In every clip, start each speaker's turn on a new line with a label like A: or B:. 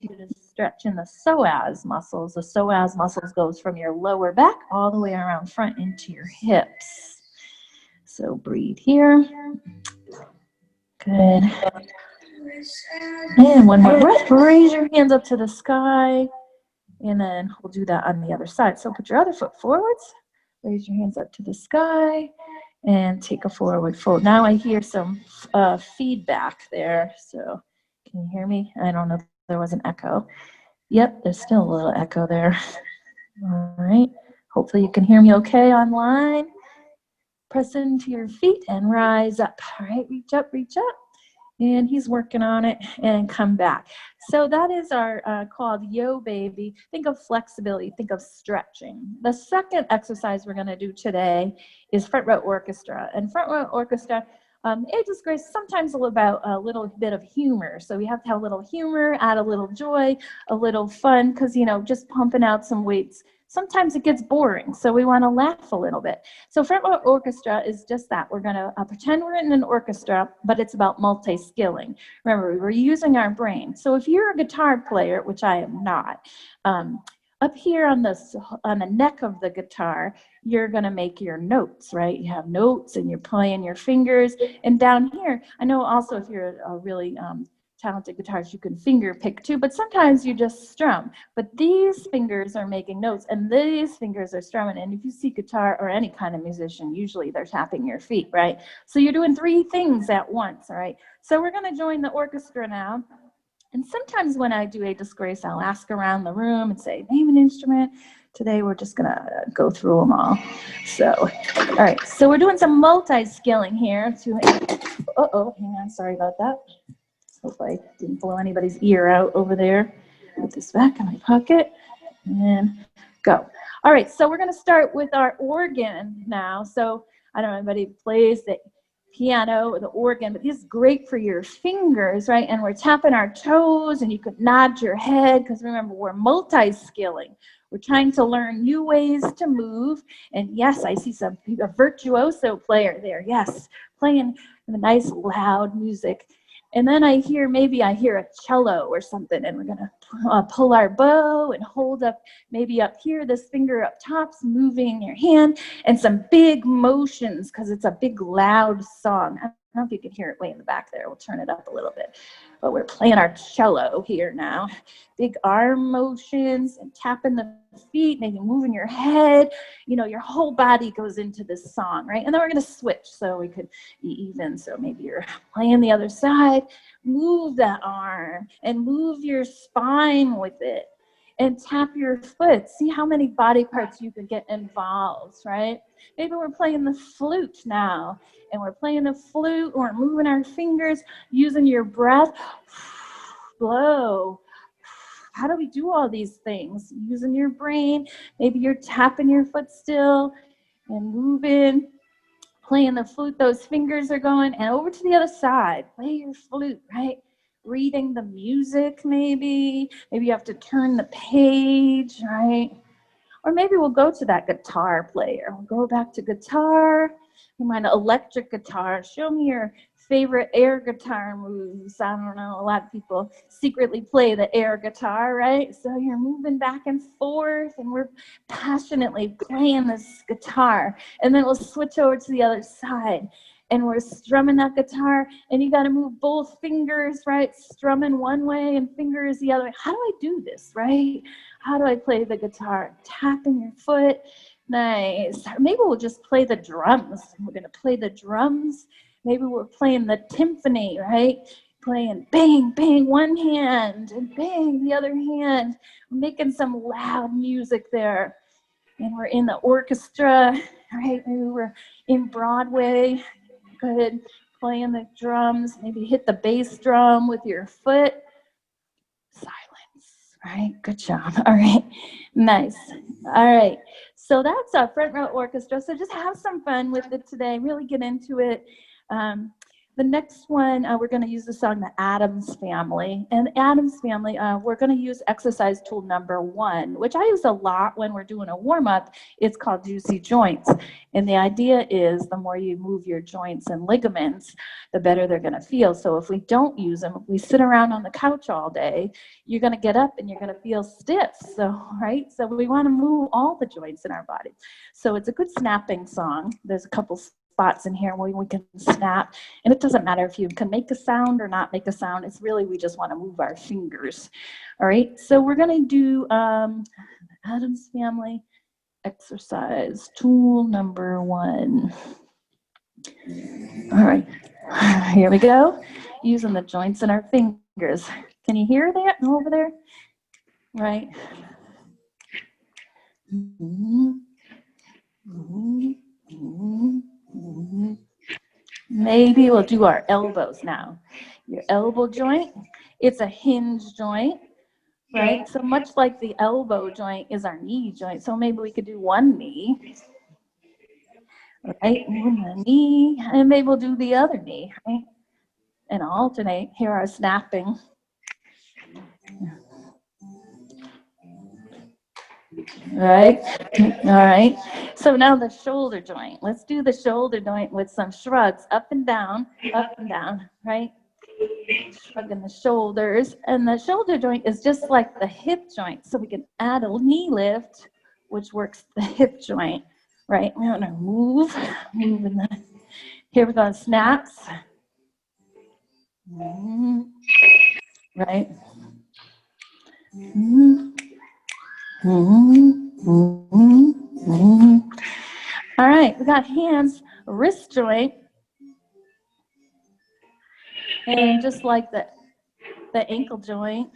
A: You to stretch in the psoas muscles. The psoas muscles goes from your lower back all the way around front into your hips. So breathe here. Good. And one more breath. Raise your hands up to the sky. And then we'll do that on the other side. So put your other foot forwards. Raise your hands up to the sky. And take a forward fold. Now I hear some feedback there. So can you hear me? I don't know if there was an echo. Yep, there's still a little echo there. All right. Hopefully you can hear me okay online. Press into your feet and rise up. All right, reach up, reach up. And he's working on it, and come back. So that is our called Yo Baby. Think of flexibility, think of stretching. The second exercise we're gonna do today is front row orchestra. And front row orchestra, ageless grace, sometimes about a little bit of humor. So we have to have a little humor, add a little joy, a little fun, because, you know, just pumping out some weights, sometimes it gets boring, so we want to laugh a little bit. So front row orchestra is just that. We're going to pretend we're in an orchestra, but it's about multi-skilling. Remember, we're using our brain. So if you're a guitar player, which I am not, up here on the neck of the guitar, you're going to make your notes, right? You have notes and you're playing your fingers. And down here, I know also if you're a really talented guitarist, you can finger pick too, but sometimes you just strum. But these fingers are making notes and these fingers are strumming. And if you see guitar or any kind of musician, usually they're tapping your feet, right? So you're doing three things at once, all right? So we're going to join the orchestra now. And sometimes when I do ageless grace, I'll ask around the room and say, name an instrument. Today we're just gonna go through them all. So, all right, so we're doing some multi-skilling here. Uh-oh, hang on, sorry about that. Hope I didn't blow anybody's ear out over there. Put this back in my pocket and go. All right, so we're gonna start with our organ now. So I don't know if anybody plays the piano or the organ, but this is great for your fingers, right? And we're tapping our toes, and you could nod your head, because remember, we're multi-skilling. We're trying to learn new ways to move. And yes, I see a virtuoso player there. Yes, playing the nice loud music. And then maybe I hear a cello or something, and we're gonna pull our bow and hold up, maybe up here, this finger up top's moving your hand, and some big motions, because it's a big loud song. I don't know if you can hear it way in the back there. We'll turn it up a little bit. But we're playing our cello here now. Big arm motions and tapping the feet, maybe moving your head. You know, your whole body goes into this song, right? And then we're gonna switch so we could be even. So maybe you're playing the other side. Move that arm and move your spine with it. And tap your foot. See how many body parts you can get involved, right? Maybe we're playing the flute now. And we're playing the flute, or moving our fingers, using your breath. Blow. How do we do all these things? Using your brain. Maybe you're tapping your foot still and moving. Playing the flute, those fingers are going. And over to the other side. Play your flute, right? Reading the music, maybe. Maybe you have to turn the page, right? Or maybe we'll go to that guitar player. We'll go back to guitar. You mind electric guitar. Show me your favorite air guitar moves. I don't know, a lot of people secretly play the air guitar, right? So you're moving back and forth, and we're passionately playing this guitar. And then we'll switch over to the other side, and we're strumming that guitar, and you got to move both fingers, right? Strumming one way and fingers the other way. How do I do this, right? How do I play the guitar? Tapping your foot. Nice. Maybe we'll just play the drums. We're going to play the drums. Maybe we're playing the timpani, right? Playing bang, bang, one hand, and bang, the other hand. We're making some loud music there. And we're in the orchestra, right? Maybe we're in Broadway. Good. Playing the drums. Maybe hit the bass drum with your foot. Silence. Right, good job. All right, nice. All right, so that's our front row orchestra. So just have some fun with it today. Really get into it. The next one, we're going to use the song The Addams Family. And the Addams Family, we're going to use exercise tool number 1, which I use a lot when we're doing a warm-up. It's called Juicy Joints. And the idea is the more you move your joints and ligaments, the better they're going to feel. So if we don't use them, if we sit around on the couch all day, you're going to get up and you're going to feel stiff. So, right? So we want to move all the joints in our body. So it's a good snapping song. There's a couple spots in here where we can snap, and it doesn't matter if you can make a sound or not make a sound. It's really, we just want to move our fingers. All right, so we're going to do Addams Family exercise tool number 1. All right, here we go, using the joints in our fingers. Can you hear that over there? Right. Maybe we'll do our elbows now. Your elbow joint, it's a hinge joint, right? So much like the elbow joint is our knee joint. So maybe we could do one knee, right? One knee, and maybe we'll do the other knee, right? And alternate. Here our snapping. Right? All right. So now the shoulder joint. Let's do the shoulder joint with some shrugs up and down, right? Shrugging the shoulders. And the shoulder joint is just like the hip joint. So we can add a knee lift, which works the hip joint, right? We're going to moving the, here we go, snaps. Right? All right, we got hands, wrist joint, and just like the ankle joint.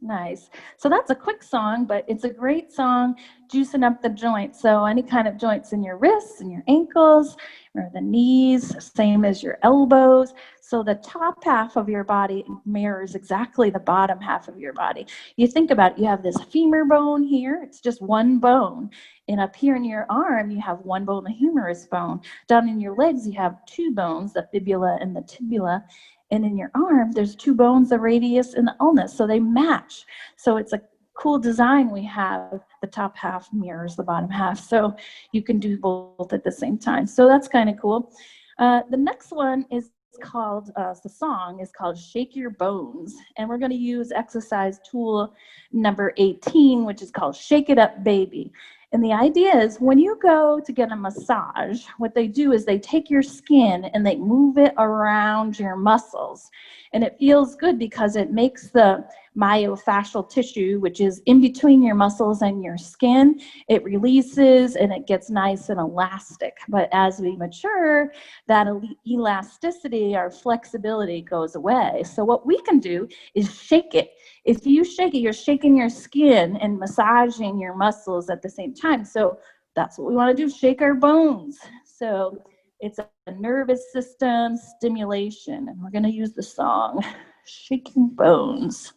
A: Nice. So that's a quick song, but it's a great song juicing up the joints. So any kind of joints in your wrists and your ankles or the knees, same as your elbows. So the top half of your body mirrors exactly the bottom half of your body. You think about it, you have this femur bone here, it's just one bone. And up here in your arm, you have one bone, the humerus bone. Down in your legs, you have 2 bones, the fibula and the tibula. And in your arm, there's 2 bones, the radius and the ulnus, so they match. So it's a cool design we have. The top half mirrors the bottom half, so you can do both at the same time. So that's kind of cool. The next one is called, the song is called Shake Your Bones. And we're going to use exercise tool number 18, which is called Shake It Up, Baby. And the idea is when you go to get a massage, what they do is they take your skin and they move it around your muscles. And it feels good because it makes the myofascial tissue, which is in between your muscles and your skin, it releases and it gets nice and elastic. But as we mature, that elasticity, our flexibility goes away. So what we can do is shake it. If you shake it, you're shaking your skin and massaging your muscles at the same time. So that's what we want to do, shake our bones. So it's a nervous system stimulation, and we're going to use the song, Shaking Bones.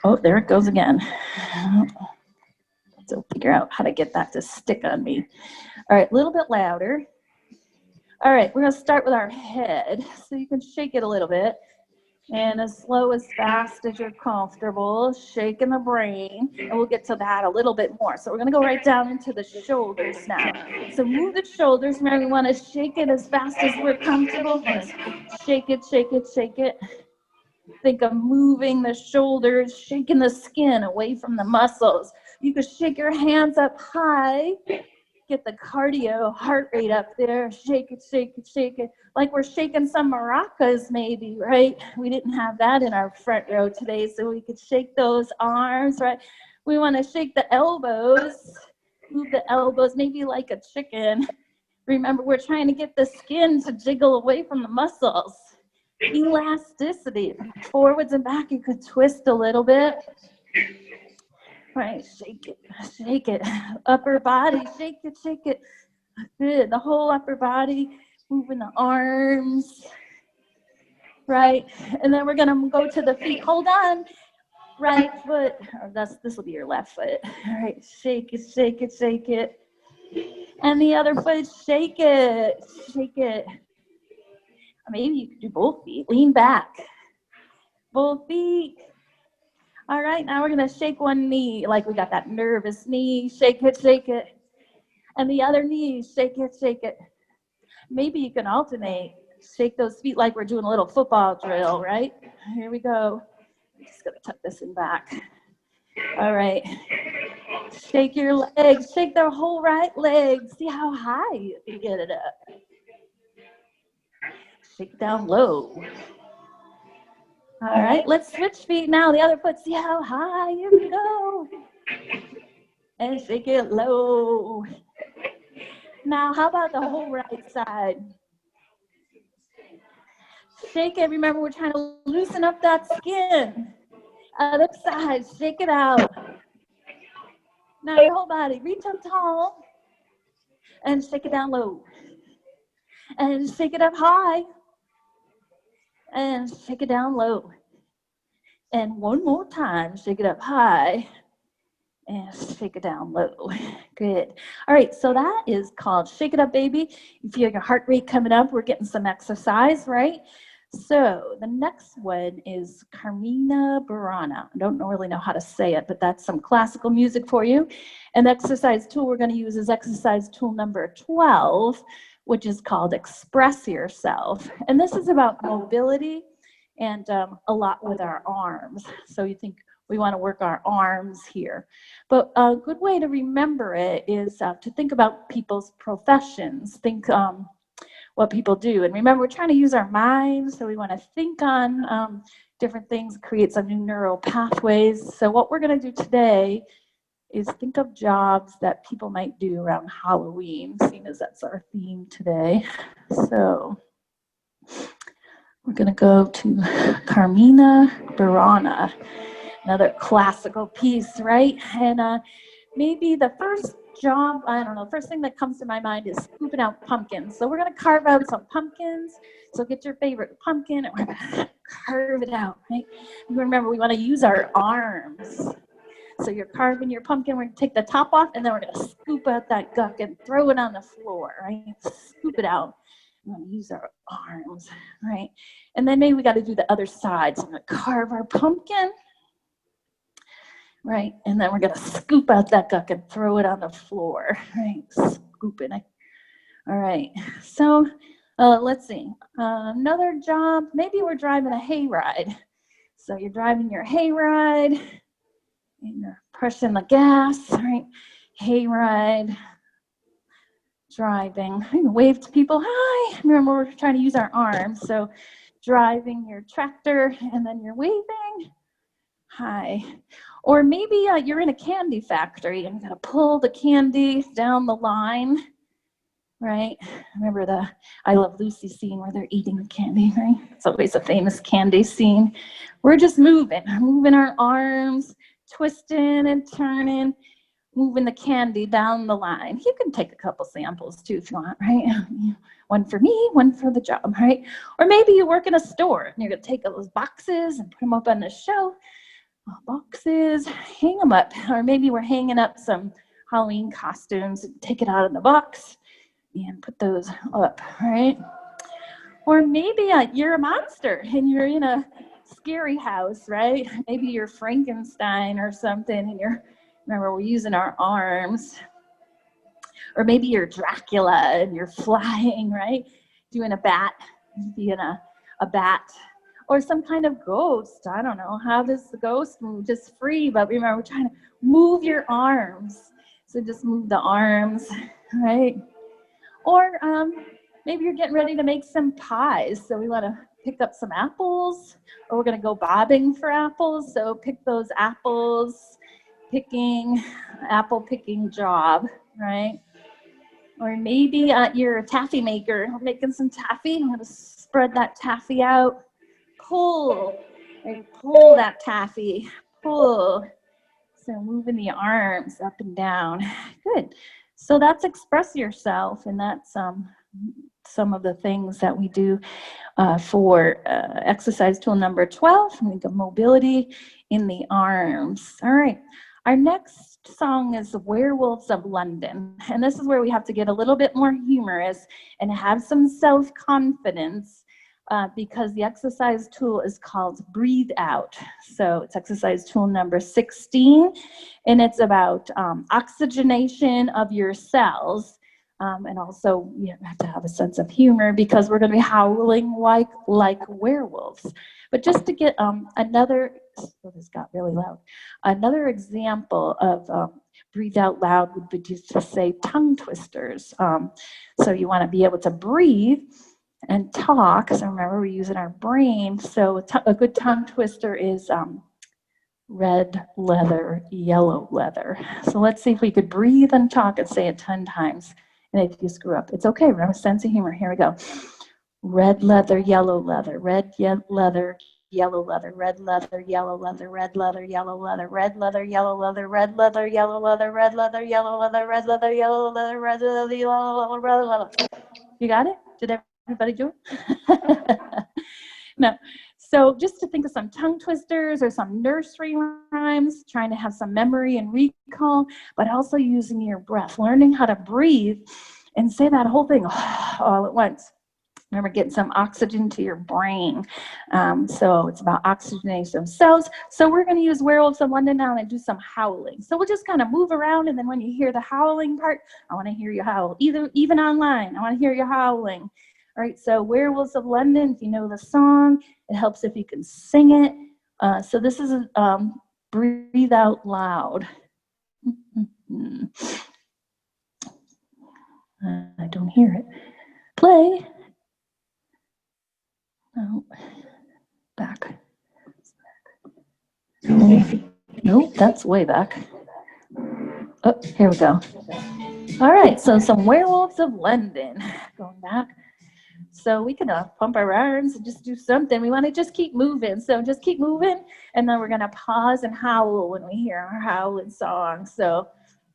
A: Oh, there it goes again. So figure out how to get that to stick on me. All right, a little bit louder. All right, we're going to start with our head. So you can shake it a little bit. And as slow, as fast as you're comfortable, shaking the brain. And we'll get to that a little bit more. So we're going to go right down into the shoulders now. So move the shoulders. Remember, we want to shake it as fast as we're comfortable. Shake it, shake it, shake it. Think of moving the shoulders, shaking the skin away from the muscles. You could shake your hands up high. Get the cardio heart rate up there. Shake it, shake it, shake it. Like we're shaking some maracas maybe, right? We didn't have that in our front row today, so we could shake those arms, right? We want to shake the elbows. Move the elbows, maybe like a chicken. Remember, we're trying to get the skin to jiggle away from the muscles. Elasticity. Forwards and back, you could twist a little bit. Right, shake it, shake it. Upper body, shake it, shake it. Good, the whole upper body, moving the arms. Right, and then we're gonna go to the feet. Hold on, right foot, or this will be your left foot. All right, shake it, shake it, shake it. And the other foot, shake it, shake it. Maybe you could do both feet. Lean back. Both feet. All right, now we're gonna shake one knee like we got that nervous knee. Shake it, shake it. And the other knee, shake it, shake it. Maybe you can alternate. Shake those feet like we're doing a little football drill, right? Here we go. I'm just gonna tuck this in back. All right. Shake your legs. Shake their whole right leg. See how high you can get it up. Shake down low. All right, let's switch feet now. The other foot, see how high you can go. And shake it low. Now, how about the whole right side? Shake it. Remember, we're trying to loosen up that skin. Other side, shake it out. Now, your whole body, reach up tall and shake it down low. And shake it up high and shake it down low. And one more time, shake it up high and shake it down low. Good. All right, so that is called Shake It Up, Baby. You feel your heart rate coming up. We're getting some exercise, right? So the next one is Carmina Burana. I don't really know how to say it, but that's some classical music for you. And the exercise tool we're going to use is exercise tool number 12, which is called Express Yourself. And this is about mobility and a lot with our arms. So you think we want to work our arms here. But a good way to remember it is to think about people's professions. Think what people do. And remember, we're trying to use our minds, so we want to think on different things, create some new neural pathways. So what we're going to do today is think of jobs that people might do around Halloween, seeing as that's our theme today. So we're going to go to Carmina Burana, another classical piece, right? And maybe the first job, I don't know, first thing that comes to my mind is scooping out pumpkins. So we're going to carve out some pumpkins. So get your favorite pumpkin and we're going to carve it out, right? Remember, we want to use our arms. So you're carving your pumpkin, we're going to take the top off and then we're going to scoop out that guck and throw it on the floor, right? Scoop it out. We're going to use our arms, right? And then maybe we got to do the other side. So I'm going to carve our pumpkin. Right, and then we're gonna scoop out that guck and throw it on the floor, right, scooping it. All right, so let's see, another job, maybe we're driving a hayride. So you're driving your hayride, and you're pressing the gas, right, hayride, driving, wave to people, hi. Remember, we're trying to use our arms, so driving your tractor, and then you're waving, hi. Or maybe you're in a candy factory and you gotta pull the candy down the line, right? Remember the I Love Lucy scene where they're eating the candy, right? It's always a famous candy scene. We're just moving our arms, twisting and turning, moving the candy down the line. You can take a couple samples too if you want, right? One for me, one for the job, right? Or maybe you work in a store and you're gonna take those boxes and put them up on the shelf. Boxes, hang them up, or maybe we're hanging up some Halloween costumes, take it out of the box and put those up, right? Or maybe you're a monster and you're in a scary house, right? Maybe you're Frankenstein or something and remember we're using our arms. Or maybe you're Dracula and you're flying, right? Doing a bat, being a bat. Or some kind of ghost. I don't know. How does the ghost move? Just free, but remember, we're trying to move your arms. So just move the arms, right? Or maybe you're getting ready to make some pies. So we want to pick up some apples, or we're going to go bobbing for apples. So pick those apples, apple picking job, right? Or maybe you're a taffy maker. We're making some taffy. I'm going to spread that taffy out. Pull, right? Pull that taffy, pull. So moving the arms up and down. Good. So that's express yourself, and that's some of the things that we do for exercise tool number 12, think of mobility in the arms. All right. Our next song is Werewolves of London, and this is where we have to get a little bit more humorous and have some self-confidence. because the exercise tool is called Breathe Out. So it's exercise tool number 16, and it's about oxygenation of your cells. And also, you have to have a sense of humor because we're going to be howling like werewolves. But just to get another, oh, this got really loud. Another example of breathe out loud would be just to say tongue twisters. So you want to be able to breathe and talk. So remember, we're using our brain. So a good tongue twister is red leather, yellow leather. So let's see if we could breathe and talk and say it 10 times. And if you screw up, it's okay. Remember, sense of humor. Here we go. Red leather, yellow leather, red leather, yellow leather, red leather, yellow leather, red leather, yellow leather, red leather, yellow leather, red leather, yellow leather, red leather, yellow leather, red leather, yellow leather, red leather, yellow leather, red leather. You got it? Did everybody do it? No. So just to think of some tongue twisters or some nursery rhymes, trying to have some memory and recall, but also using your breath, learning how to breathe and say that whole thing all at once. Remember, getting some oxygen to your brain. So it's about oxygenation of cells. So we're going to use Werewolves of London now and do some howling. So we'll just kind of move around, and then when you hear the howling part, I want to hear you howl. Even online, I want to hear you howling. All right, so Werewolves of London, if you know the song, it helps if you can sing it. So this is Breathe Out Loud. I don't hear it. Play. No, back. Nope, that's way back. Oh, here we go. All right, so some Werewolves of London. Going back. So we can pump our arms and just do something. We want to just keep moving. So just keep moving, and then we're going to pause and howl when we hear our howling song. So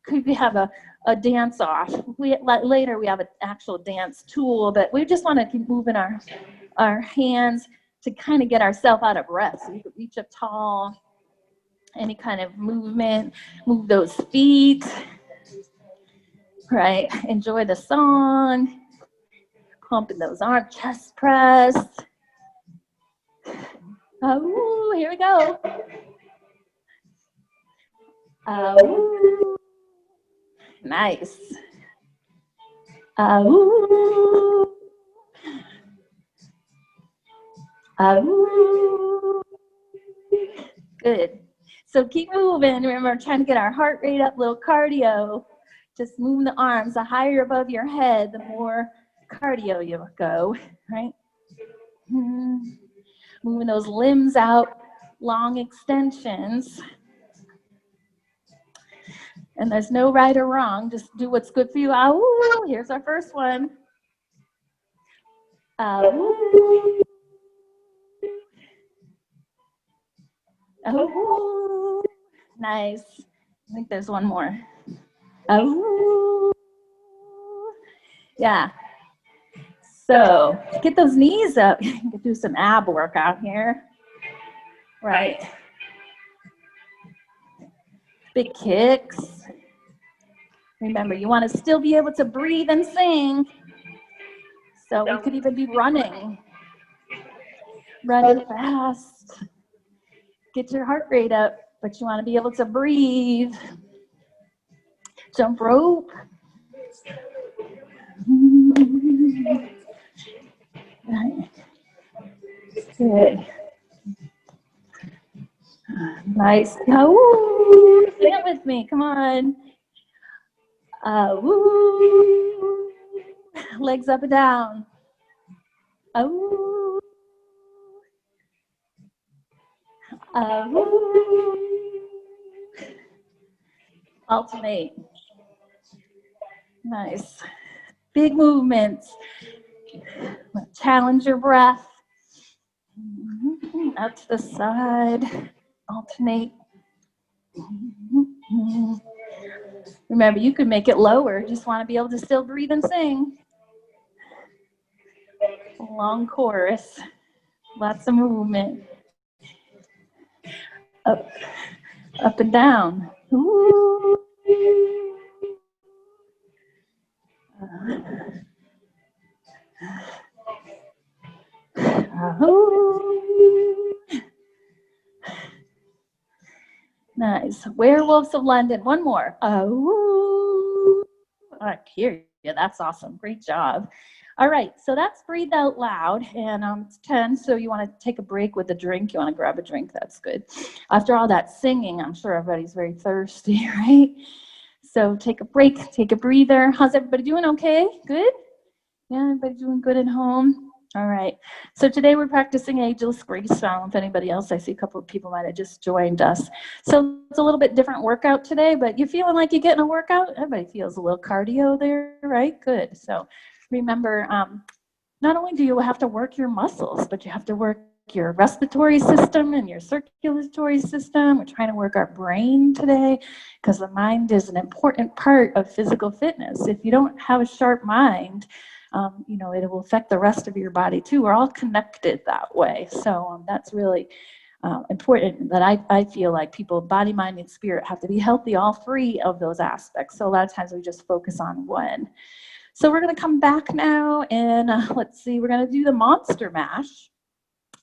A: could we have a dance off? Later we have an actual dance tool, but we just want to keep moving our hands to kind of get ourselves out of breath. So you could reach up tall, any kind of movement, move those feet, right? Enjoy the song, pumping those arms, chest press. Oh, here we go. Oh, nice. Oh, oh. Good. So keep moving. Remember, trying to get our heart rate up, little cardio. Just move the arms. The higher above your head, the more cardio you go, right? Moving those limbs out, long extensions. And there's no right or wrong. Just do what's good for you. Oh, here's our first one. Oh. Oh, nice. I think there's one more. Oh, yeah. So get those knees up. You can do some ab workout here. Right. Big kicks. Remember, you want to still be able to breathe and sing. So we could even be running fast. Get your heart rate up, but you want to be able to breathe. Jump rope. Good. Nice. Oh, sing it with me. Come on. Woo. Legs up and down. Woo. Woo. Alternate. Nice. Big movements. Challenge your breath. Out to the side. Alternate. Remember, you can make it lower. Just want to be able to still breathe and sing. Long chorus. Lots of movement. Up and down. Ooh. Ahoo. Nice. Werewolves of London. One more. Ahoo. I hear you. That's awesome. Great job. All right, so that's breathe out loud, and it's 10, so you want to take a break with a drink. You want to grab a drink. That's good. After all that singing, I'm sure everybody's very thirsty, right? So take a break, take a breather. How's everybody doing? Okay? Good? Yeah, everybody doing good at home? All right. So today we're practicing ageless freestyle. If anybody else, I see a couple of people might have just joined us. So it's a little bit different workout today, but you feeling like you're getting a workout? Everybody feels a little cardio there, right? Good. So remember, not only do you have to work your muscles, but you have to work your respiratory system and your circulatory system. We're trying to work our brain today because the mind is an important part of physical fitness. If you don't have a sharp mind, you know, it will affect the rest of your body too. We're all connected that way. So that's really important, that I feel like people, body, mind, and spirit, have to be healthy, all three of those aspects. So a lot of times we just focus on one. So we're going to come back now, and let's see, we're going to do the monster mash.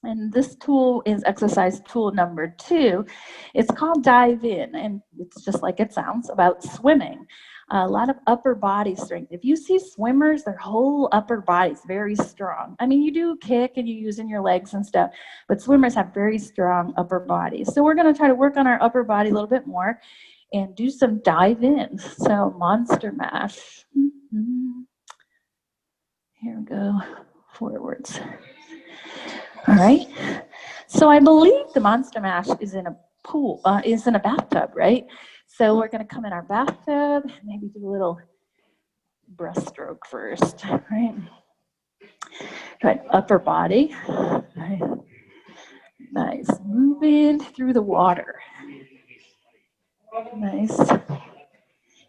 A: And this tool is exercise tool number 2. It's called dive in, and it's just like it sounds, about swimming. A lot of upper body strength. If you see swimmers, their whole upper body is very strong. I mean, you do kick and you use in your legs and stuff, but swimmers have very strong upper bodies. So we're going to try to work on our upper body a little bit more and do some dive in. So monster mash. Here we go, forwards. All right. So I believe the monster mash is in a pool, is in a bathtub, right? So we're going to come in our bathtub, maybe do a little breaststroke first, right? Right, upper body. Right. Nice. Moving through the water. Nice.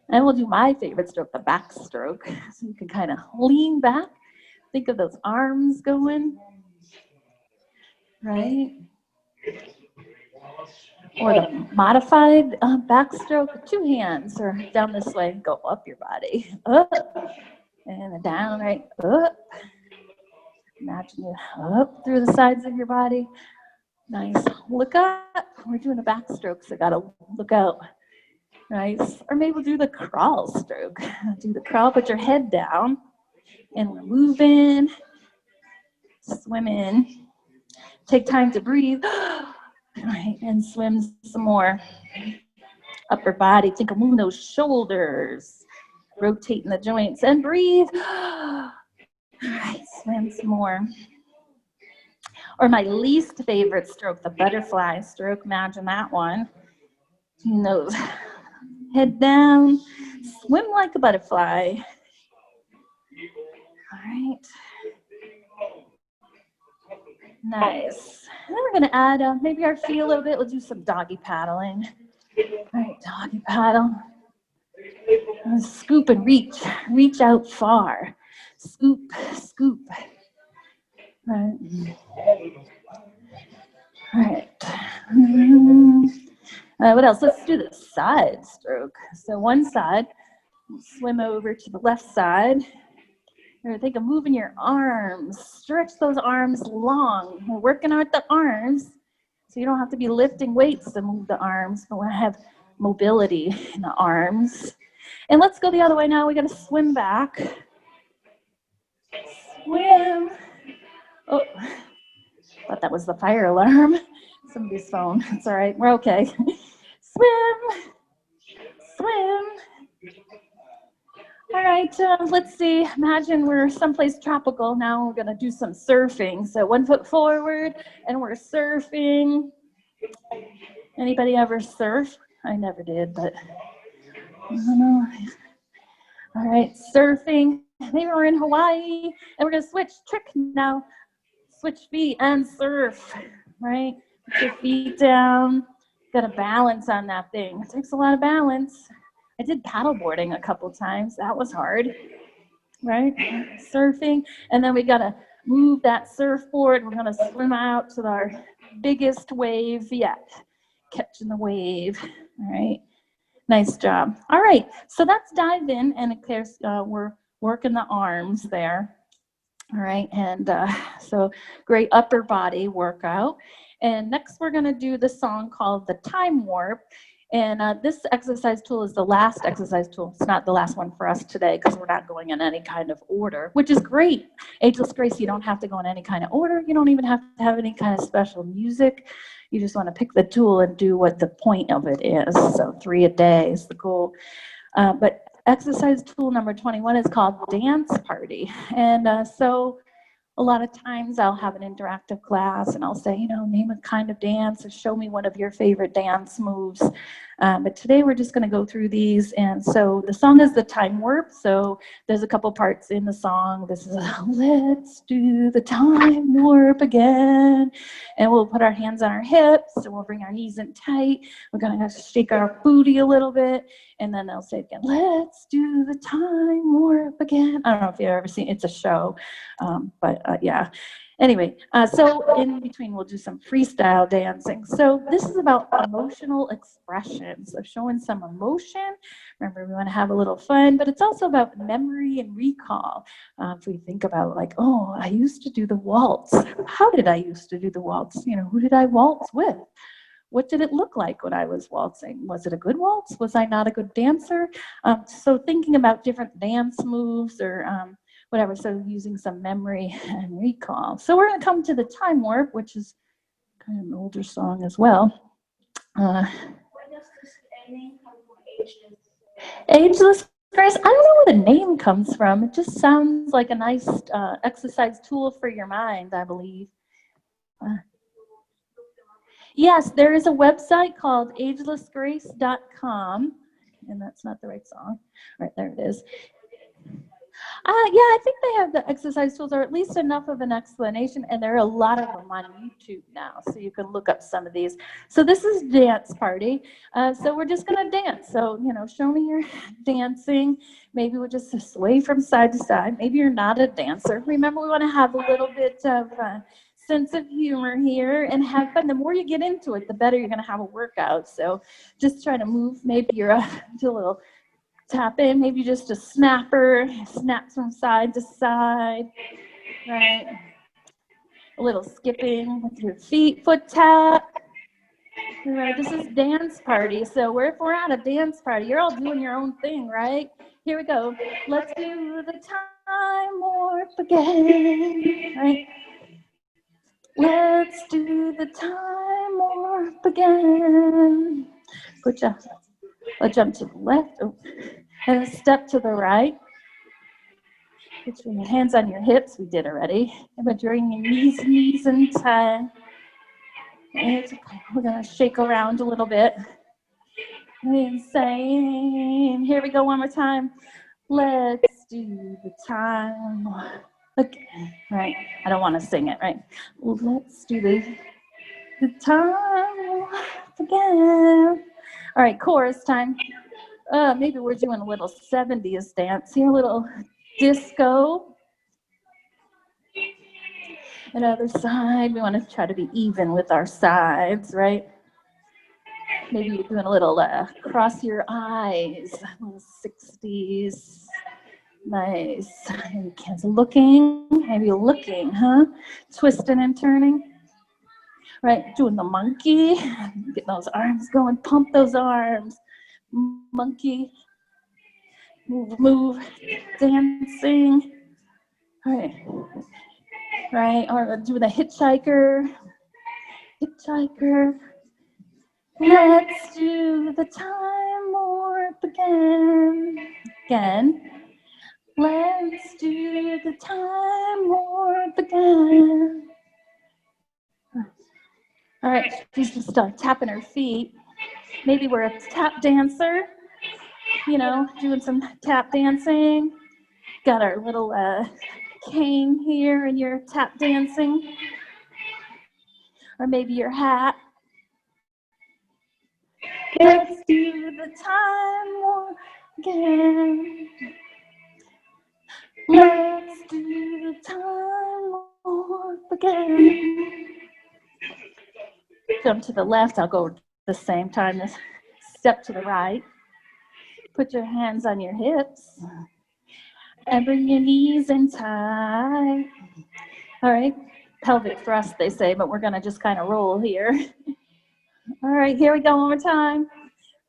A: And we'll do my favorite stroke, the backstroke. So you can kind of lean back. Think of those arms going, right? Or the modified backstroke, 2 hands, or down this way, go up your body, up, and then down, right, up. Imagine you up through the sides of your body. Nice. Look up. We're doing a backstroke, so gotta look out. Nice. Or maybe we'll do the crawl stroke. Do the crawl, put your head down, and we're moving, swimming. Take time to breathe. Right, and swim some more. Upper body, think of moving those shoulders, rotating the joints, and breathe. All right, swim some more. Or my least favorite stroke, the butterfly stroke. Imagine that one. Nose, head down, swim like a butterfly. All right. Nice. And then we're going to add maybe our feet a little bit. We'll do some doggy paddling. All right, doggy paddle. Scoop and reach. Reach out far. Scoop, scoop. All right. What else? Let's do the side stroke. So one side, swim over to the left side. Think of moving your arms. Stretch those arms long. We're working out the arms, so you don't have to be lifting weights to move the arms, but we have mobility in the arms. And let's go the other way now. We got to swim back. Swim. Oh, thought that was the fire alarm. Somebody's phone. It's all right. We're okay. Swim. Swim. All right, let's see. Imagine we're someplace tropical. Now we're going to do some surfing. So 1 foot forward, and we're surfing. Anybody ever surf? I never did, but I don't know. All right, surfing. Maybe we're in Hawaii, and we're going to switch trick now. Switch feet and surf, right? Put your feet down. Got to balance on that thing. It takes a lot of balance. I did paddleboarding a couple times. That was hard, right? Surfing. And then we got to move that surfboard. We're going to swim out to our biggest wave yet. Catching the wave, all right? Nice job. All right, so that's dive in, and of course, we're working the arms there. All right, and so great upper body workout. And next we're gonna do the song called The Time Warp. And this exercise tool is the last exercise tool. It's not the last one for us today because we're not going in any kind of order, which is great. Ageless Grace, you don't have to go in any kind of order. You don't even have to have any kind of special music. You just want to pick the tool and do what the point of it is. So 3 a day is the goal. But exercise tool number 21 is called Dance Party. And so a lot of times I'll have an interactive class and I'll say, you know, name a kind of dance or show me one of your favorite dance moves. But today we're just going to go through these. And so the song is The Time Warp. So there's a couple parts in the song. This is let's do the time warp again. And we'll put our hands on our hips and we'll bring our knees in tight. We're going to have to shake our booty a little bit. And then they'll say it again, let's do the time warp again. I don't know if you've ever seen it. It's a show, yeah. Anyway, so in between we'll do some freestyle dancing. So this is about emotional expression. So showing some emotion. Remember, we want to have a little fun, but it's also about memory and recall. If we think about like, oh, I used to do the waltz. How did I used to do the waltz? You know, who did I waltz with? What did it look like when I was waltzing? Was it a good waltz? Was I not a good dancer? So thinking about different dance moves or whatever, so using some memory and recall. So we're going to come to the Time Warp, which is kind of an older song as well. Where does this name come from? Ageless Grace? I don't know where the name comes from. It just sounds like a nice exercise tool for your mind, I believe. Yes, there is a website called agelessgrace.com, and that's not the right song. Right, there it is. Yeah, I think they have the exercise tools, or at least enough of an explanation, and there are a lot of them on YouTube now, so you can look up some of these. So this is Dance Party. So we're just going to dance. So, you know, show me your dancing. Maybe we'll just sway from side to side. Maybe you're not a dancer. Remember, we want to have a little bit of sense of humor here and have fun. The more you get into it, the better you're going to have a workout. So just try to move. Maybe you're do a little tap in, maybe just a snapper, snap from side to side, right? A little skipping with your feet, foot tap. All right, this is Dance Party. So if we're at a dance party, you're all doing your own thing, right? Here we go. Let's do the time warp again, right? Let's do the time warp again. Good job. Let's jump to the left. Oh. And a step to the right. Put your hands on your hips. We did already. But bring your knees in tight. It's okay. We're going to shake around a little bit. Insane. Here we go one more time. Let's do the time. Okay. Right. I don't want to sing it, right? Let's do the time again. All right, chorus time. Maybe we're doing a little 70s dance here, a little disco. Another side, we want to try to be even with our sides, right? Maybe you're doing a little cross your eyes, a little 60s. Nice. Maybe looking, huh? Twisting and turning. Right, doing the monkey. Get those arms going, pump those arms. Monkey. Move, dancing. All right. Right, or do the hitchhiker. Hitchhiker. Let's do the time warp again. Let's do the time warp again. All right, she's just tapping her feet. Maybe we're a tap dancer, you know, doing some tap dancing. Got our little cane here and you're tap dancing. Or maybe your hat. Let's do the time warp again. Let's do the time warp again. Jump to the left, I'll go the same time. Step to the right. Put your hands on your hips. and bring your knees in tight. All right, pelvic thrust, they say, but we're gonna just kind of roll here. All right, here we go, one more time.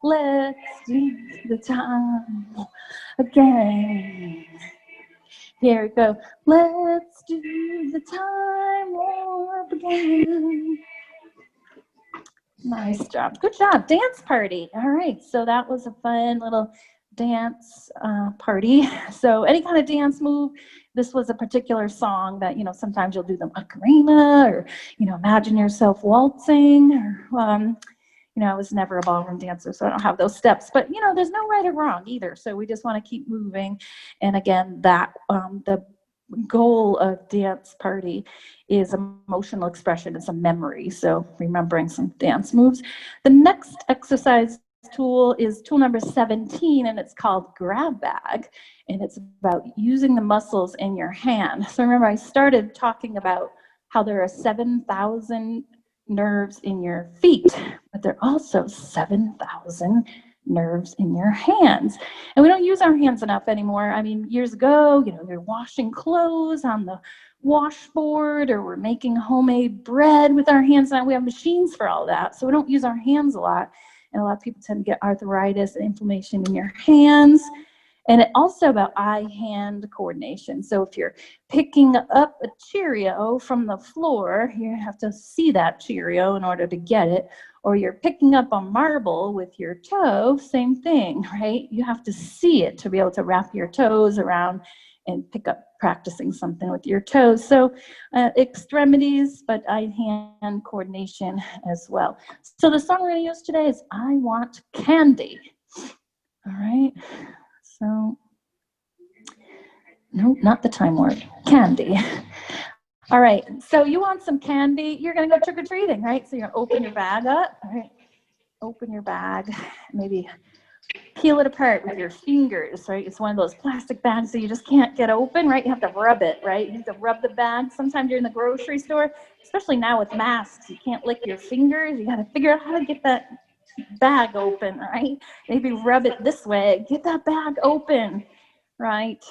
A: Let's do the time again. Here we go. Let's do the time warp again. Nice job. Good job. Dance party. All right. So that was a fun little dance party. So any kind of dance move. This was a particular song that, you know, sometimes you'll do the Macarena or, you know, imagine yourself waltzing or, you know, I was never a ballroom dancer, so I don't have those steps. But, you know, there's no right or wrong either. So we just want to keep moving. And again, that the goal of dance party is emotional expression. It's a memory. So remembering some dance moves. The next exercise tool is tool number 17, and it's called grab bag. And it's about using the muscles in your hand. So remember, I started talking about how there are 7,000 nerves in your feet, but there are also 7,000 nerves in your hands. And we don't use our hands enough anymore. I mean, years ago, you know, you're washing clothes on the washboard, or we're making homemade bread with our hands. Now we have machines for all that, so we don't use our hands a lot. And a lot of people tend to get arthritis and inflammation in your hands. And it also about eye-hand coordination. So if you're picking up a Cheerio from the floor, you have to see that Cheerio in order to get it. Or you're picking up a marble with your toe, same thing, right? You have to see it to be able to wrap your toes around and pick up, practicing something with your toes. So extremities, but eye-hand coordination as well. So the song we're going to use today is I Want Candy. All right. So, no, not the time word, candy. All right, so you want some candy, you're gonna go trick-or-treating, right? So you're gonna open your bag up, all right? Open your bag, maybe peel it apart with your fingers, right? It's one of those plastic bags that you just can't get open, right? You have to rub it, right? You have to rub the bag. Sometimes you're in the grocery store, especially now with masks, you can't lick your fingers. You gotta figure out how to get that bag open, right? Maybe rub it this way, get that bag open, right?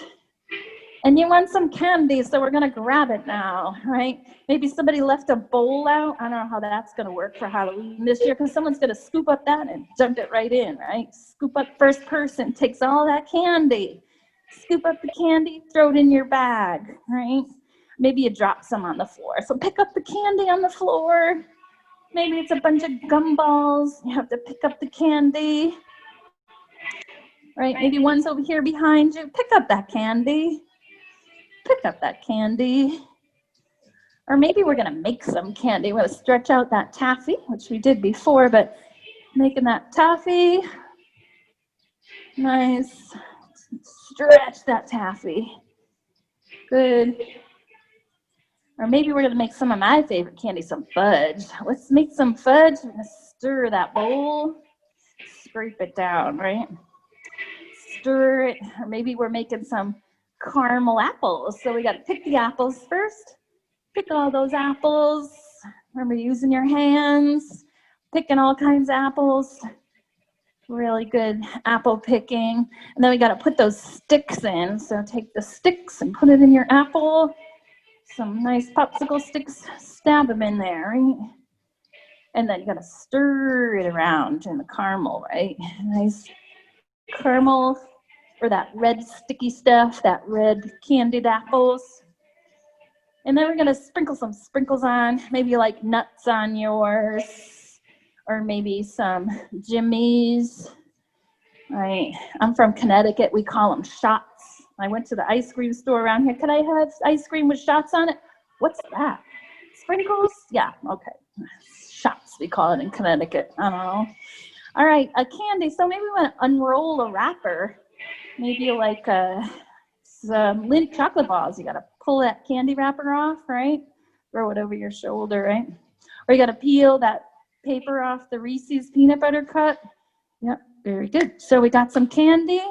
A: And you want some candy, so we're gonna grab it now, right? Maybe somebody left a bowl out. I don't know how that's gonna work for Halloween this year, because someone's gonna scoop up that and dump it right in, right? Scoop up, first person takes all that candy. Scoop up the candy, throw it in your bag, right? Maybe you drop some on the floor. So pick up the candy on the floor. Maybe it's a bunch of gumballs. You have to pick up the candy, right? Maybe one's over here behind you. Pick up that candy. Pick up that candy. Or maybe we're gonna make some candy. We're gonna stretch out that taffy, which we did before, but making that taffy. Nice. Stretch that taffy. Good. Or maybe we're gonna make some of my favorite candy, some fudge. Let's make some fudge. We're gonna stir that bowl. Scrape it down, right? Stir it. Or maybe we're making some caramel apples. So we got to pick the apples first. Pick all those apples. Remember using your hands, picking all kinds of apples. Really good apple picking. And then we got to put those sticks in. So take the sticks and put it in your apple. Some nice popsicle sticks, stab them in there, right? And then you got to stir it around in the caramel, right? Nice caramel, or that red sticky stuff, that red candied apples. And then we're gonna sprinkle some sprinkles on, maybe like nuts on yours, or maybe some jimmies, right? I'm from Connecticut, we call them shots. I went to the ice cream store around here. Could I have ice cream with shots on it? What's that? Sprinkles? Yeah, okay. Shots, we call it in Connecticut, I don't know. All right, a candy, so maybe we wanna unroll a wrapper. Maybe like some Lindt chocolate balls. You got to pull that candy wrapper off, right? Throw it over your shoulder, right? Or you got to peel that paper off the Reese's peanut butter cup. Yep, very good. So we got some candy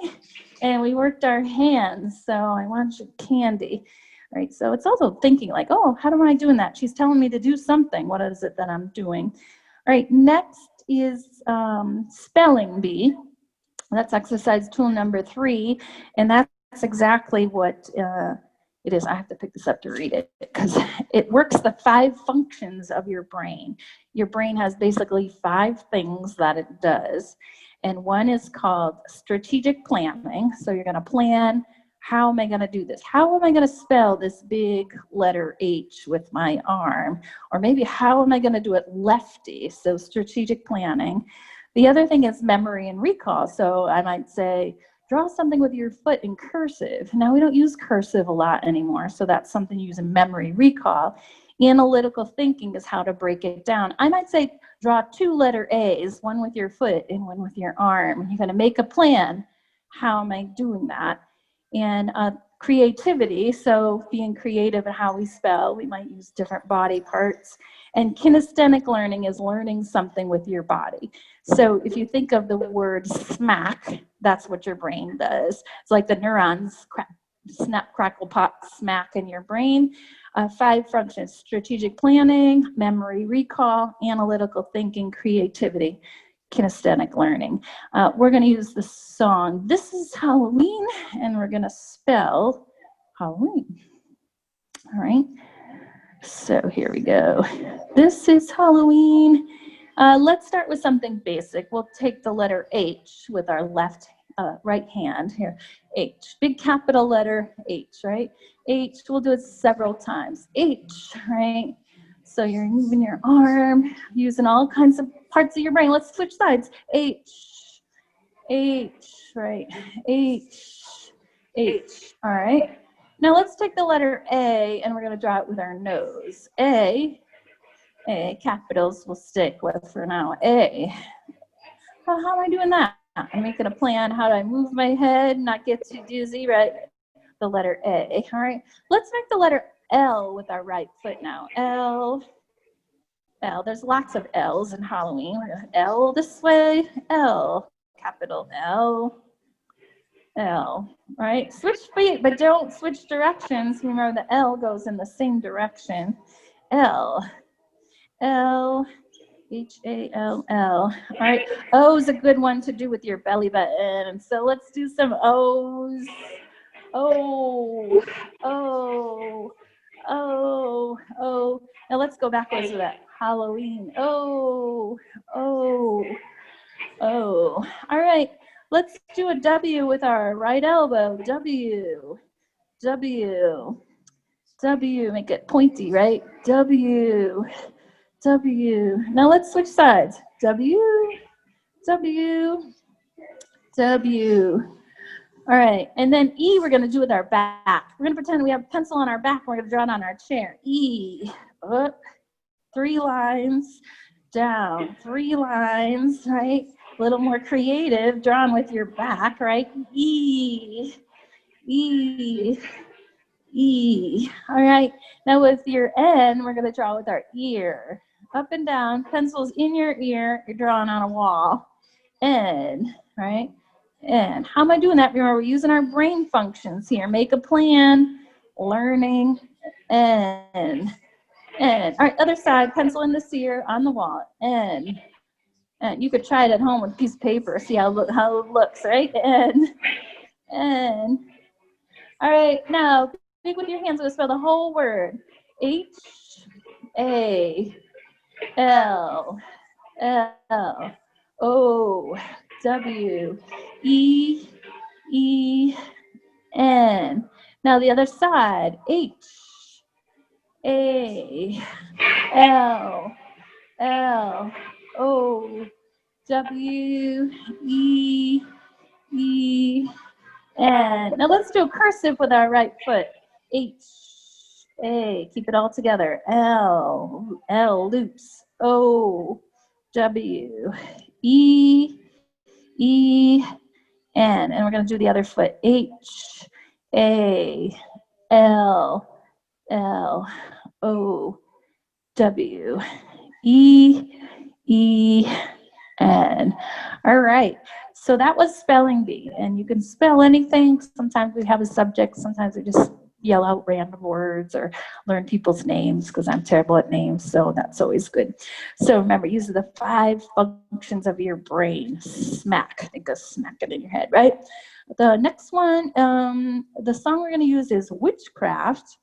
A: and we worked our hands. So I want your candy, right? So it's also thinking like, oh, how am I doing that? She's telling me to do something. What is it that I'm doing? All right, next is spelling bee. That's exercise tool number 3, and that's exactly what it is. I have to pick this up to read it because it works the 5 functions of your brain. Your brain has basically 5 things that it does. And one is called strategic planning. So you're going to plan, how am I going to do this? How am I going to spell this big letter H with my arm? Or maybe how am I going to do it lefty? So strategic planning. The other thing is memory and recall. So I might say, draw something with your foot in cursive. Now we don't use cursive a lot anymore, so that's something you use in memory recall. Analytical thinking is how to break it down. I might say draw 2 letter A's, one with your foot and one with your arm. You're going to make a plan. How am I doing that? And creativity, so being creative in how we spell, we might use different body parts. And kinesthetic learning is learning something with your body. So if you think of the word smack, that's what your brain does. It's like the neurons snap, crackle, pop, smack in your brain. 5 functions: strategic planning, memory recall, analytical thinking, creativity, kinesthetic learning. We're going to use the song This Is Halloween, and we're going to spell Halloween. All right. So here we go. This is Halloween. Let's start with something basic. We'll take the letter H with our right hand here. H, big capital letter H, right? H, we'll do it several times. H, right? So you're moving your arm, using all kinds of parts of your brain. Let's switch sides. H, right? H. All right. Now let's take the letter A and we're going to draw it with our nose. A, capitals we'll stick with for now. A. Well, how am I doing that? I'm making a plan. How do I move my head, not get too dizzy, right? The letter A. All right. Let's make the letter L with our right foot now. L. There's lots of L's in Halloween. We're going to L this way. L. Capital L. Right? Switch feet, but don't switch directions. Remember, the L goes in the same direction. L. H-A-L-L. All right. O is a good one to do with your belly button. So let's do some O's. O. Now let's go backwards to that. Halloween. O. All right. Let's do a W with our right elbow. W. Make it pointy, right? W. Now let's switch sides. W. All right. And then E we're going to do with our back. We're going to pretend we have a pencil on our back. We're going to draw it on our chair. E. Up. 3 lines. Down. 3 lines, right? A little more creative, drawn with your back, right? E. All right. Now with your N, we're going to draw with our ear. Up and down, pencils in your ear, you're drawing on a wall. N, right? And how am I doing that? Remember, we're using our brain functions here. Make a plan, learning, N. All right, other side, pencil in this ear on the wall. N. And you could try it at home with a piece of paper, see how it looks, right? N. All right, now, big with your hands, we'll spell the whole word. H-A-L-L-O-W-E-E-N. Now the other side. H-A-L-L-O-W-E-E-N. Now let's do a cursive with our right foot. H-A, keep it all together. L loops. O-W-E-E-N. And we're going to do the other foot. H-A-L-L-O-W-E-E-N. All right. So that was spelling bee. And you can spell anything. Sometimes we have a subject. Sometimes we just yell out random words or learn people's names because I'm terrible at names, so that's always good. So remember, use the 5 functions of your brain. Smack, think of smack it in your head, right? The next one, the song we're going to use is Witchcraft.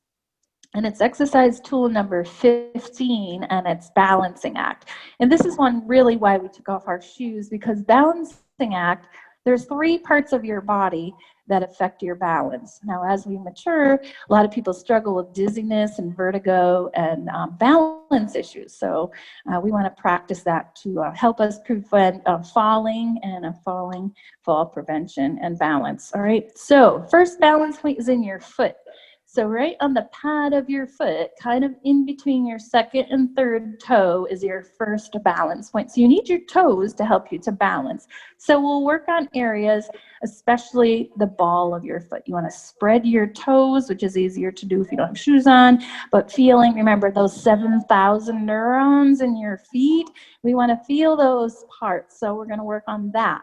A: And it's exercise tool number 15, and it's balancing act. And this is one really why we took off our shoes, because balancing act, there's 3 parts of your body that affect your balance. Now, as we mature, a lot of people struggle with dizziness and vertigo and balance issues. So we want to practice that to help us prevent falling and fall prevention and balance. All right, so first balance point is in your foot. So right on the pad of your foot, kind of in between your second and third toe, is your first balance point. So you need your toes to help you to balance. So we'll work on areas, especially the ball of your foot. You want to spread your toes, which is easier to do if you don't have shoes on, but feeling, remember those 7,000 neurons in your feet, we want to feel those parts. So we're going to work on that.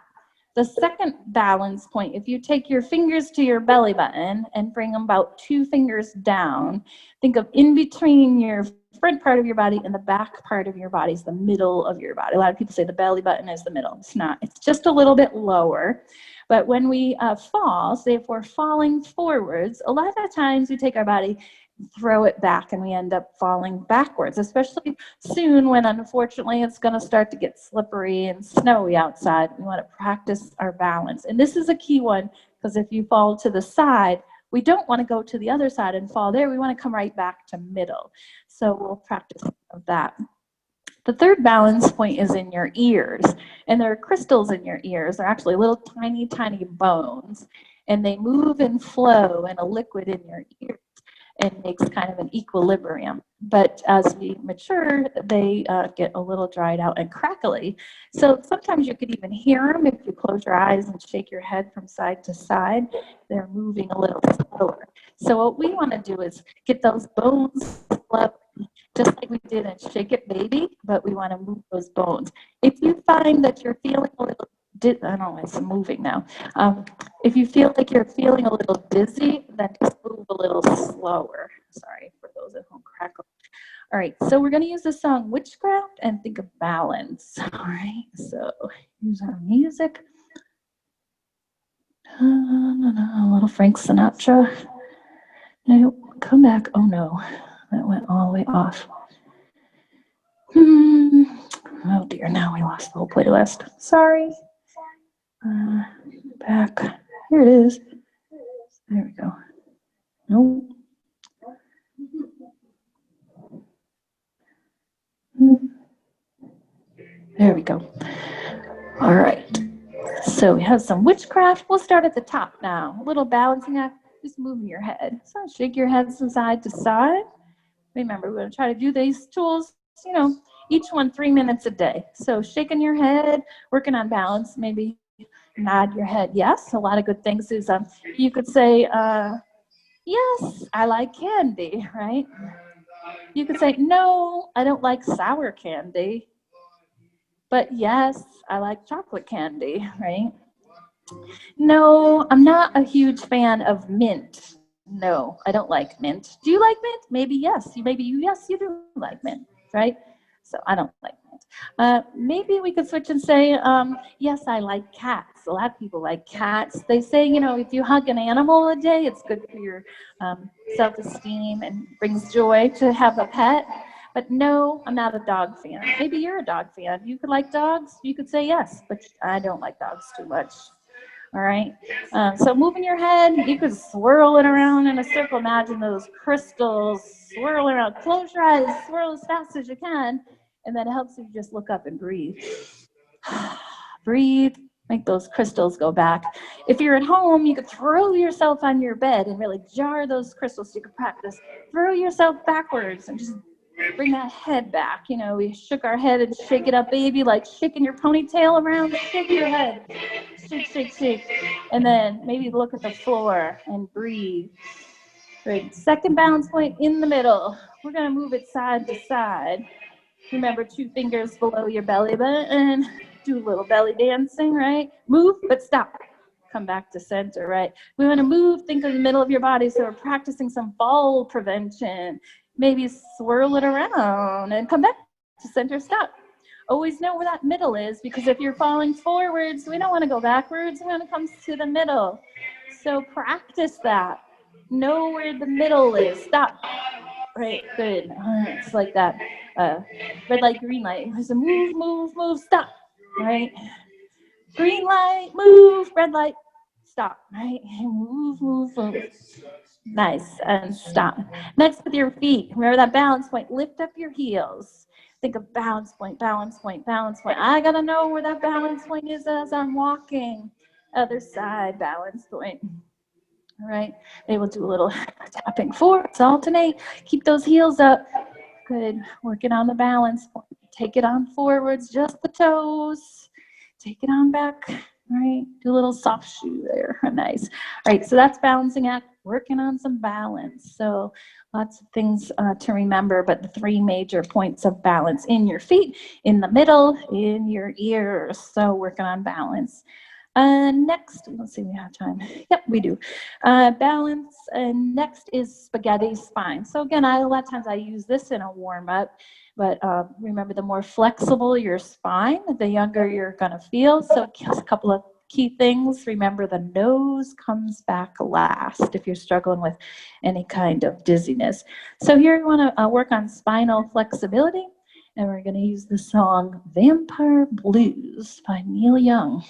A: The second balance point, if you take your fingers to your belly button and bring them about 2 fingers down, think of in between your front part of your body and the back part of your body is the middle of your body. A lot of people say the belly button is the middle. It's not. It's just a little bit lower. But when we fall, say if we're falling forwards, a lot of times we take our body, throw it back, and we end up falling backwards, especially soon when unfortunately it's going to start to get slippery and snowy outside. We want to practice our balance. And this is a key one, because if you fall to the side, we don't want to go to the other side and fall there. We want to come right back to middle. So we'll practice of that. The third balance point is in your ears, and there are crystals in your ears. They're actually little tiny, tiny bones, and they move and flow in a liquid in your ears and makes kind of an equilibrium. But as we mature, they get a little dried out and crackly. So sometimes you could even hear them if you close your eyes and shake your head from side to side. They're moving a little slower. So what we want to do is get those bones flowing, just like we did in Shake It Baby, but we want to move those bones. If you find that you're feeling a little, I don't know, it's moving now. If you feel like you're feeling a little dizzy, then just move a little slower. Sorry for those at home, crackle. All right, so we're going to use the song Witchcraft and think of balance. All right, so here's our music. A little Frank Sinatra. Now, come back. Oh no, that went all the way off. Oh dear, now we lost the whole playlist. Sorry. Back. Here it is. There we go. Nope. There we go. All right. So we have some Witchcraft. We'll start at the top now. A little balancing act, just moving your head. So shake your head from side to side. Remember, we're going to try to do these tools, each one 3 minutes a day. So shaking your head, working on balance, maybe nod your head. Yes, a lot of good things is you could say, yes, I like candy, right? You could say, no, I don't like sour candy. But yes, I like chocolate candy, right? No, I'm not a huge fan of mint. No, I don't like mint. Do you like mint? Maybe yes. Yes, you do like mint, right? So I don't like mint. Maybe we could switch and say, yes, I like cats. A lot of people like cats. They say, if you hug an animal a day, it's good for your self-esteem and brings joy to have a pet. But no, I'm not a dog fan. Maybe you're a dog fan. You could like dogs. You could say yes, but I don't like dogs too much. All right. So moving your head, you could swirl it around in a circle. Imagine those crystals swirling around. Close your eyes, swirl as fast as you can, and then it helps you just look up and breathe. Breathe. Make those crystals go back. If you're at home, you could throw yourself on your bed and really jar those crystals so you could practice. Throw yourself backwards and just bring that head back. We shook our head and shake it up, baby, like shaking your ponytail around. Shake your head. Shake, shake, shake. And then maybe look at the floor and breathe. Great. Second balance point in the middle. We're going to move it side to side. Remember, 2 fingers below your belly button. Do a little belly dancing, right? Move, but stop. come back to center, right? We want to move, think of the middle of your body. So we're practicing some fall prevention. Maybe swirl it around and come back to center, stop. Always know where that middle is, because if you're falling forwards, we don't want to go backwards. We want to come to the middle. So practice that. Know where the middle is. Stop. Right, good. It's like that red light, green light. There's a move, move, move, stop. Right? Green light, move, red light, stop. Right? Move, move, move. Nice, and stop. Next with your feet. Remember that balance point. Lift up your heels. Think of balance point, balance point, balance point. I gotta know where that balance point is as I'm walking. Other side, balance point. All right, they will do a little tapping forwards, alternate. Keep those heels up. Good, working on the balance point. Take it on forwards, just the toes. Take it on back, right? Do a little soft shoe there, nice. All right, so that's balancing act, working on some balance. So lots of things to remember, but the 3 major points of balance: in your feet, in the middle, in your ears. So working on balance. Next, let's see, we have time. Yep, we do. Balance, and next is spaghetti spine. So again, a lot of times I use this in a warm-up, but remember, the more flexible your spine, the younger you're gonna feel. So just a couple of key things. Remember, the nose comes back last if you're struggling with any kind of dizziness. So here we wanna work on spinal flexibility, and we're gonna use the song Vampire Blues by Neil Young.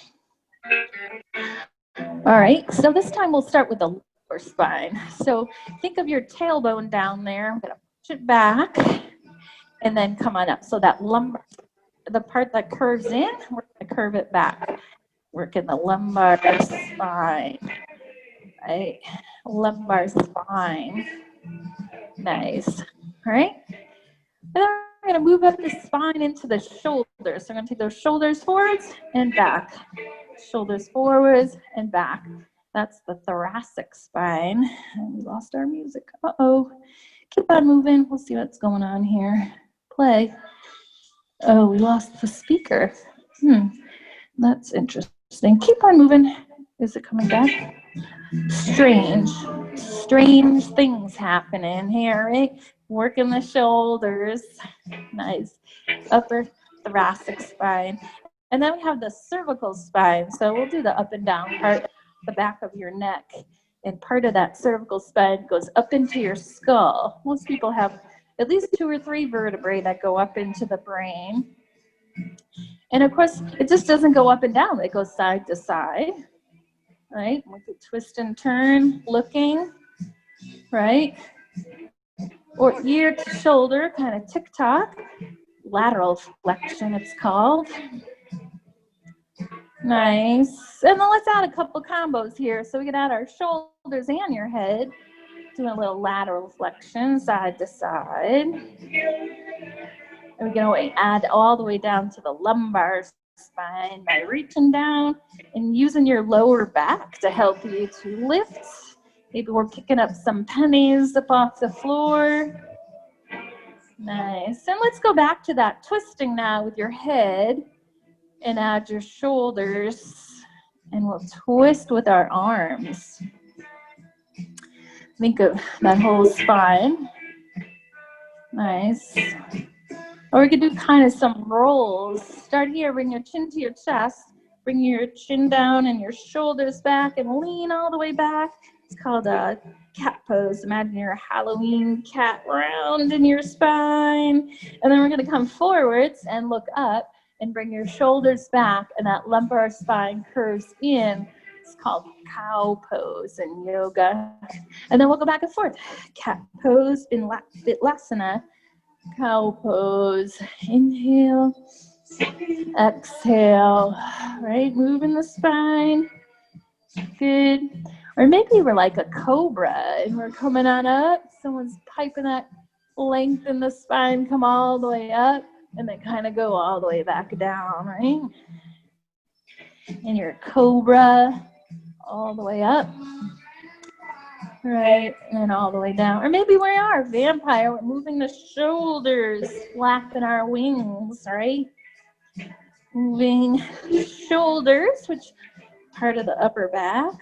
A: All right, so this time we'll start with the lower spine. So think of your tailbone down there. I'm gonna push it back and then come on up. So that lumbar, the part that curves in, we're gonna curve it back. Working the lumbar spine, right? Lumbar spine, nice, all right? And then we're gonna move up the spine into the shoulders. So we're gonna take those shoulders forwards and back. Shoulders forwards and back. That's the thoracic spine. And we lost our music. Uh-oh. Keep on moving. We'll see what's going on here. Play. Oh, we lost the speaker. That's interesting. Keep on moving. Is it coming back? Strange things happening here, right? Working the shoulders. Nice. Upper thoracic spine. And then we have the cervical spine. So we'll do the up and down part, the back of your neck. And part of that cervical spine goes up into your skull. Most people have at least 2 or 3 vertebrae that go up into the brain. And of course, it just doesn't go up and down. It goes side to side, right? We could twist and turn, looking, right? Or ear to shoulder, kind of tick-tock. Lateral flexion, it's called. Nice. And then let's add a couple combos here. So we can add our shoulders and your head. Doing a little lateral flexion, side to side. And we can add all the way down to the lumbar spine by reaching down and using your lower back to help you to lift. Maybe we're picking up some pennies up off the floor. Nice. And let's go back to that twisting now with your head. And add your shoulders, and we'll twist with our arms. Think of that whole spine. Nice. Or we could do kind of some rolls. Start here, bring your chin to your chest, bring your chin down and your shoulders back, and lean all the way back. It's called a cat pose. Imagine your Halloween cat round in your spine. And then we're gonna come forwards and look up, and bring your shoulders back, and that lumbar spine curves in. It's called cow pose in yoga. And then we'll go back and forth. Cat pose in Vitlasana. Cow pose. Inhale. Exhale. Right? Moving the spine. Good. Or maybe we're like a cobra and we're coming on up. Someone's piping that length in the spine, come all the way up. And then kind of go all the way back down, right? And your cobra, all the way up, right? And then all the way down. Or maybe we are vampire, we're moving the shoulders, flapping our wings, right? Moving shoulders, which part of the upper back,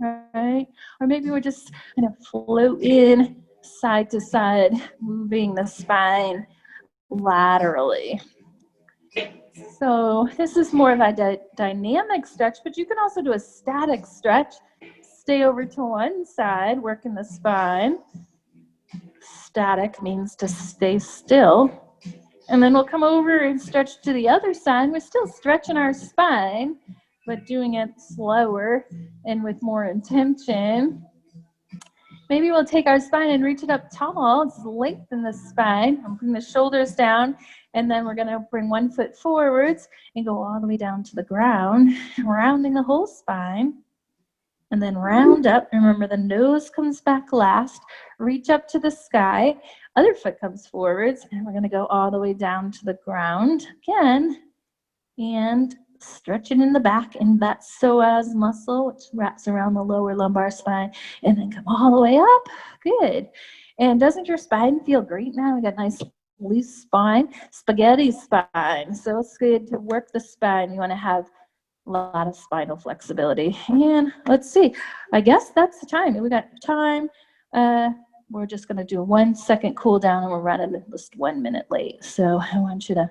A: right? Or maybe we're just kind of floating side to side, moving the spine laterally. So this is more of a dynamic stretch, but you can also do a static stretch. Stay over to one side, working the spine. Static means to stay still. And then we'll come over and stretch to the other side. We're still stretching our spine, but doing it slower and with more intention. Maybe we'll take our spine and reach it up tall. Let's lengthen the spine. I'm bring the shoulders down, and then we're going to bring one foot forwards and go all the way down to the ground, rounding the whole spine. And then round up. Remember, the nose comes back last. Reach up to the sky. Other foot comes forwards, and we're going to go all the way down to the ground again. And stretching in the back in that psoas muscle, which wraps around the lower lumbar spine, and then come all the way up. Good. And doesn't your spine feel great now? We got a nice loose spine, spaghetti spine. So it's good to work the spine. You want to have a lot of spinal flexibility. And let's see, I guess that's the time. We got time. We're just going to do a 1 second cool down, and we're running just 1 minute late. So I want you to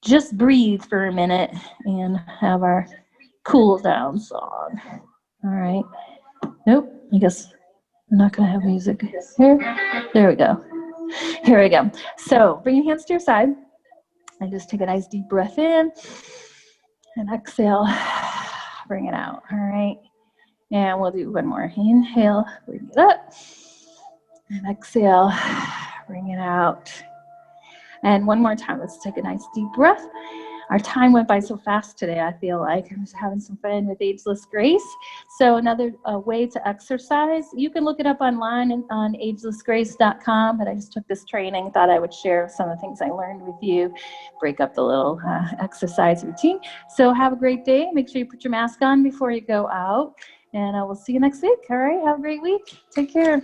A: just breathe for a minute and have our cool down song. All right. Nope, I guess I'm not going to have music here. There we go. Here we go. So bring your hands to your side and just take a nice deep breath in and exhale. Bring it out. All right. And we'll do one more. Inhale, bring it up. And exhale, bring it out. And one more time, let's take a nice deep breath. Our time went by so fast today, I feel like. I'm just having some fun with Ageless Grace. So another way to exercise, you can look it up online on agelessgrace.com, but I just took this training, thought I would share some of the things I learned with you, break up the little exercise routine. So have a great day. Make sure you put your mask on before you go out, and I will see you next week. All right, have a great week. Take care.